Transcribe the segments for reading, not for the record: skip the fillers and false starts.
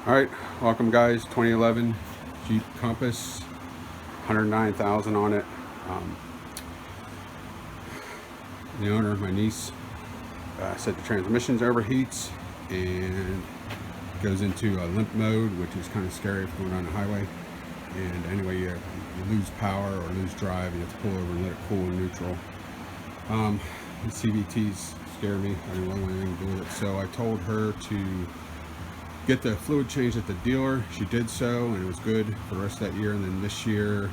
All right, welcome guys. 2011 Jeep Compass, 109,000 on it. The owner, my niece, said the transmission's overheats and goes into limp mode, which is kind of scary if going on the highway. And anyway, you lose power or lose drive, you have to pull over and let it cool in neutral. The CVTs scare me. I didn't really want anything to do with it, so I told her to get the fluid changed at the dealer. She did so, and it was good for the rest of that year. And then this year,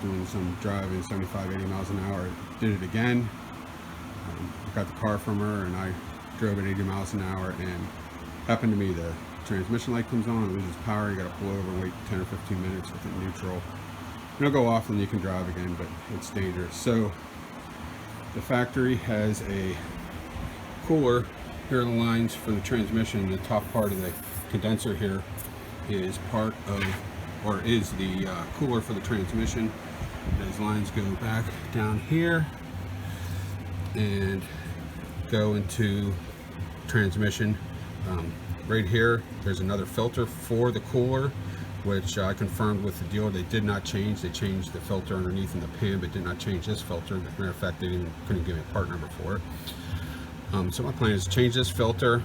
doing some driving 75-80 miles an hour, did it again. I got the car from her and I drove at 80 miles an hour, and happened to me the transmission light comes on, it loses power, you got to pull over and wait 10 or 15 minutes with it neutral. It'll go off and you can drive again, but it's dangerous. So the factory has a cooler. Here are the lines for the transmission. The top part of the condenser here is part of, or is the cooler for the transmission. Those lines go back down here and go into transmission. Right here, there's another filter for the cooler, which I confirmed with the dealer. They did not change. They changed the filter underneath in the pan, but did not change this filter. As a matter of fact, they couldn't give me a part number for it. So my plan is to change this filter,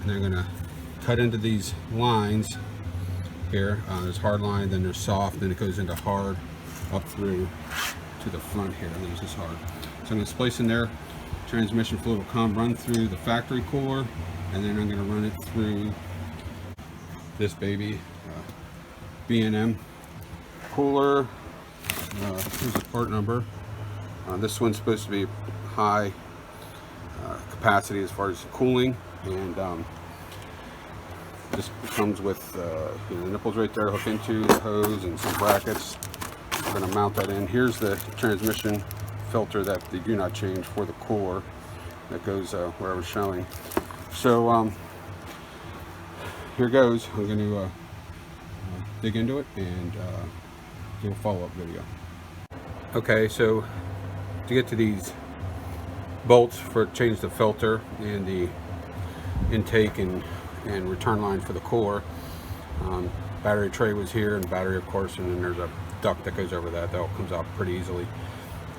and I'm going to cut into these lines here. There's hard line, then there's soft, then it goes into hard up through to the front here, and there's this hard. So I'm going to splice in there. Transmission fluid will come run through the factory cooler, and then I'm going to run it through this baby B&M cooler. Here's the part number. This one's supposed to be high capacity as far as cooling, and this comes with the nipples right there, hook into the hose and some brackets. I'm going to mount that in. Here's the transmission filter that they do not change for the cooler that goes where I was showing. So here goes. I'm going to dig into it and do a follow-up video. Okay, so to get to these bolts for change the filter and the intake and return line for the cooler, battery tray was here, and battery of course, and then there's a duct that goes over that. That all comes out pretty easily.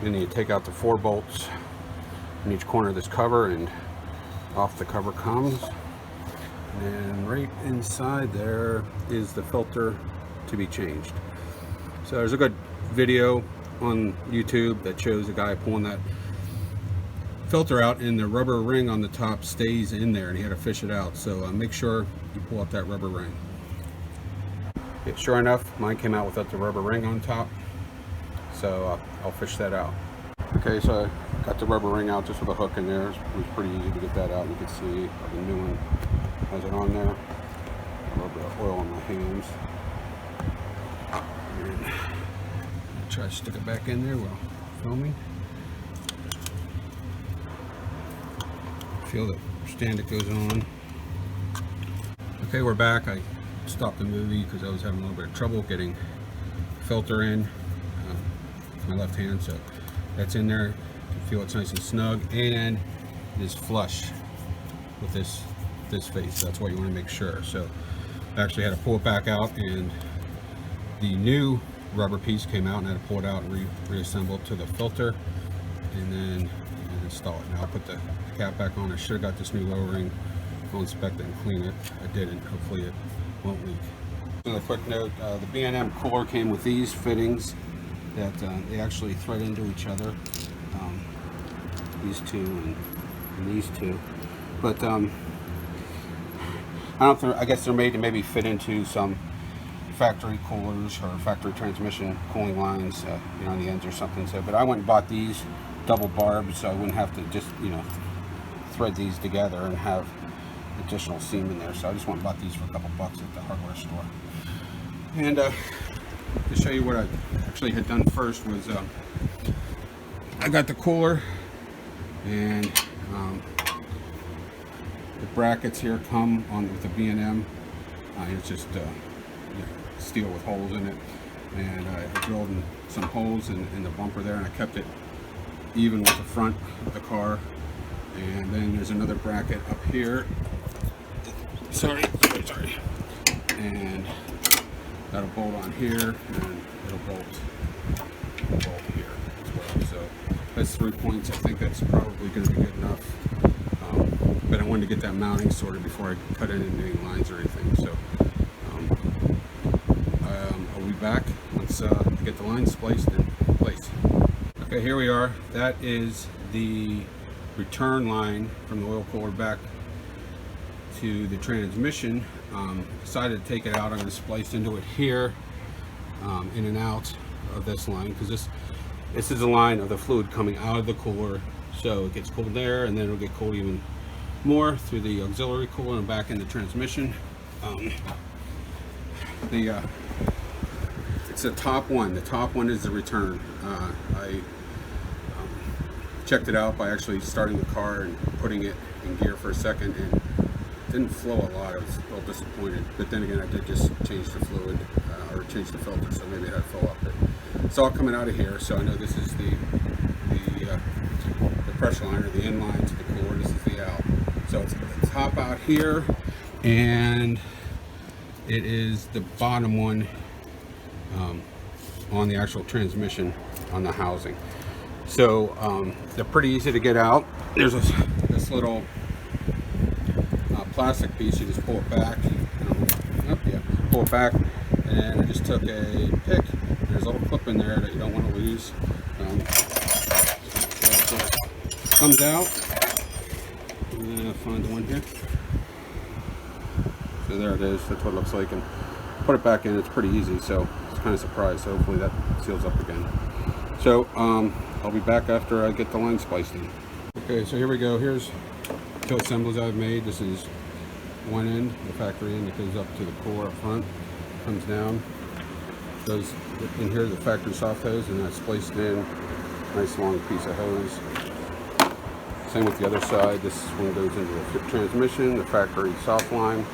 Then you take out the 4 bolts in each corner of this cover, and off the cover comes, and right inside there is the filter to be changed. So there's a good video on YouTube that shows a guy pulling that filter out, and the rubber ring on the top stays in there, and he had to fish it out. So make sure you pull out that rubber ring. Yeah, sure enough, mine came out without the rubber ring on top, so I'll fish that out. Okay, so I got the rubber ring out just with a hook in there. It was pretty easy to get that out. You can see the new one has it on there. A little bit of oil on my hands. And I'll try to stick it back in there while filming. Feel the stand that goes on. Okay, we're back. I stopped the movie because I was having a little bit of trouble getting the filter in with my left hand. So that's in there. You can feel it's nice and snug, and it is flush with this face. That's what you want to make sure. So I actually had to pull it back out, and the new rubber piece came out, and I had to pull it out and reassemble it to the filter, and then install it. Now I'll put the cap back on. I should have got this new lowering. I'll inspect it and clean it. I didn't. Hopefully it won't leak. A quick note, the B&M cooler came with these fittings that they actually thread into each other. These two and these two. But I guess they're made to maybe fit into some factory coolers or factory transmission cooling lines, on the ends or something. So, but I went and bought these double barbs, so I wouldn't have to just thread these together and have additional seam in there. So I just went and bought these for a couple bucks at the hardware store. And to show you what I actually had done first was I got the cooler, and the brackets here come on with the B&M. It's just steel with holes in it, and I drilled in some holes in the bumper there, and I kept it even with the front of the car. And then there's another bracket up here sorry, and that'll bolt on here, and it'll bolt here as well. So that's 3 points. I think that's probably going to be good enough. But I wanted to get that mounting sorted before I cut in any lines or anything. So I'll be back once I get the lines placed in place. Okay, here we are. That is the return line from the oil cooler back to the transmission. Decided to take it out. I'm going to splice into it here, in and out of this line, because this is a line of the fluid coming out of the cooler. So it gets cooled there, and then it'll get cooled even more through the auxiliary cooler and back in the transmission. It's the top one. The top one is the return. I checked it out by actually starting the car and putting it in gear for a second, and it didn't flow a lot. I was a little disappointed, but then again, I did just change the fluid or change the filter, so maybe it had fill up. But it's all coming out of here, so I know this is the pressure line, or the in line to the cooler. This is the out. So it's the top out here, and it is the bottom one on the actual transmission on the housing. So they're pretty easy to get out. There's this little plastic piece. You just pull it back. Pull it back, and I just took a pick. There's a little clip in there that you don't want to lose. So it comes out. I'll find the one here. So there it is. That's what it looks like, and put it back in. It's pretty easy. So I was kind of surprised. So hopefully that seals up again. So I'll be back after I get the line spliced in. Okay, so here we go. Here's two assemblies I've made. This is one end, the factory end, that goes up to the cooler up front, comes down, goes in here, the factory soft hose, and that's spliced in. Nice long piece of hose. Same with the other side. This one goes into the transmission, the factory soft line,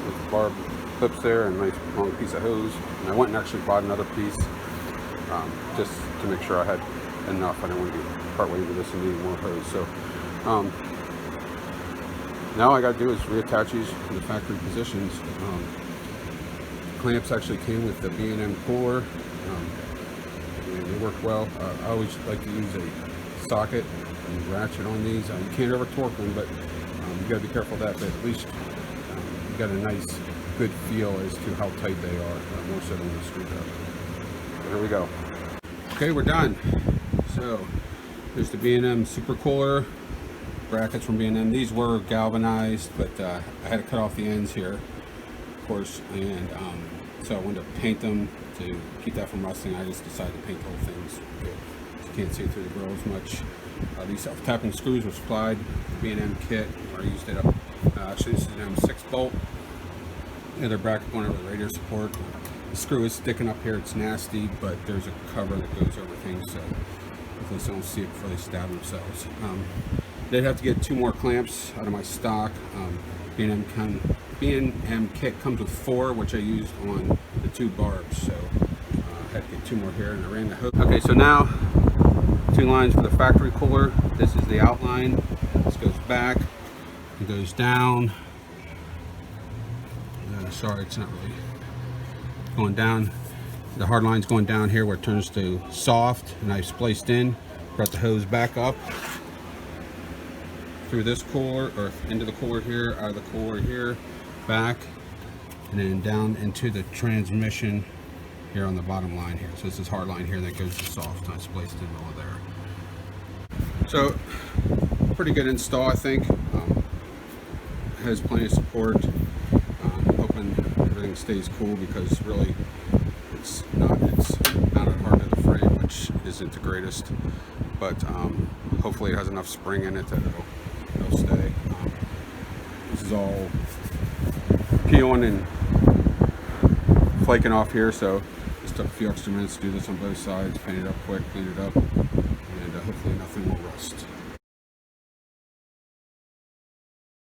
with the barb clips there, and a nice long piece of hose. And I went and actually bought another piece, just to make sure I had enough. I didn't want to get partway into this and need more hose. So now all I got to do is reattach these to the factory positions. Clamps actually came with the B&M cooler, and they work well. I always like to use a socket and ratchet on these. You can't ever torque them, but you got to be careful of that. But at least you got a nice, good feel as to how tight they are, more so than the screwdriver. So here we go. Okay, we're done. So there's the B&M super cooler brackets from B&M. These were galvanized, but I had to cut off the ends here, of course, and so I wanted to paint them to keep that from rusting. I just decided to paint the whole thing so you can't see through the grill as much. These self-tapping screws were supplied with the B&M kit, or I used it up. Actually, this is an M6 bolt. The other bracket going over the radiator support. The screw is sticking up here. It's nasty, but there's a cover that goes over things, so hopefully they don't see it before they stab themselves. They'd have to get 2 more clamps out of my stock. B&M kit comes with 4, which I used on the 2 barbs, so I had to get 2 more here, and I ran the hook. Okay, so now 2 lines for the factory cooler. This is the outline. This goes back, it goes down. Sorry, it's not really going down. The hard line's going down here where it turns to soft, and I've spliced in, brought the hose back up through this cooler, or into the cooler here, out of the cooler here, back, and then down into the transmission here on the bottom line here. So this is hard line here that goes to soft, and I spliced in all there. So pretty good install, I think. Has plenty of support. Hoping everything stays cool, because really it's not a part of the frame, which isn't the greatest, but hopefully it has enough spring in it that it'll stay. This is all peeling and flaking off here, so just took a few extra minutes to do this on both sides, paint it up quick, clean it up, and hopefully nothing will rust.